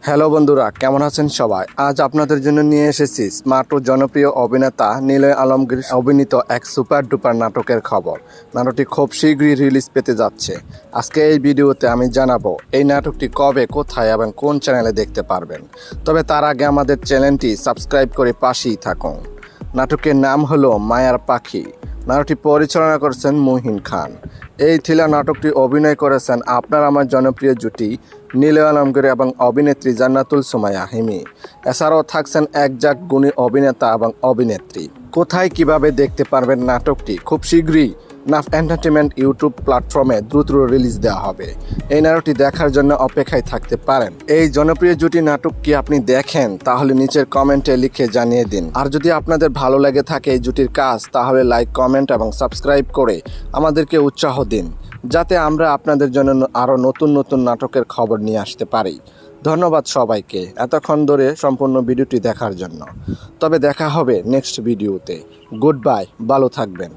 Hello বন্ধুরা, কেমন আছেন সবাই? আজ আপনাদের জন্য নিয়ে এসেছি স্মার্ট ও জনপ্রিয় অভিনেতা নিলয় আলমগীর অভিনীত এক সুপার ডুপার নাটকের খবর। নাটকটি খুব শীঘ্রই রিলিজ পেতে যাচ্ছে। আজকে এই ভিডিওতে আমি জানাবো এই নাটকটি কবে, কোথায় এবং কোন চ্যানেলে দেখতে পারবেন। তবে তার আগে আমাদের চ্যানেলটি সাবস্ক্রাইব করে পাশেই থাকুন। নাটকের নাম হলো মায়ার পাখি। নাটকটি পরিচালনা করেছেন মুহিন খান। এই থ্রিলার নাটকটি অভিনয় করেছেন আপনার আমার জনপ্রিয় জুটি নিলয় আলমগীর এবং অভিনেত্রী জান্নাতুল সুমাইয়া হিমি। এছাড়াও থাকছেন একজাক গুণী অভিনেতা এবং অভিনেত্রী। কোথায় কিভাবে দেখতে পারবেন নাটকটি? খুব শীঘ্রই নাফ এন্টারটেনমেন্ট ইউটিউব প্ল্যাটফর্মে দ্রুত রিলিজ দেওয়া হবে। এই নাটকটি দেখার জন্য অপেক্ষায় থাকতে পারেন। এই জনপ্রিয় জুটি নাটক কি আপনি দেখেন? তাহলে নিচের কমেন্টে লিখে জানিয়ে দিন। আর যদি আপনাদের ভালো লেগে থাকে এই জুটির কাজ, তাহলে লাইক, কমেন্ট এবং সাবস্ক্রাইব করে আমাদেরকে উৎসাহ দিন, যাতে আমরা আপনাদের জন্য আরও নতুন নতুন নাটকের খবর নিয়ে আসতে পারি। ধন্যবাদ সবাইকে এতক্ষণ ধরে সম্পূর্ণ ভিডিওটি দেখার জন্য। তবে দেখা হবে নেক্সট ভিডিওতে। গুড বাই, ভালো থাকবেন।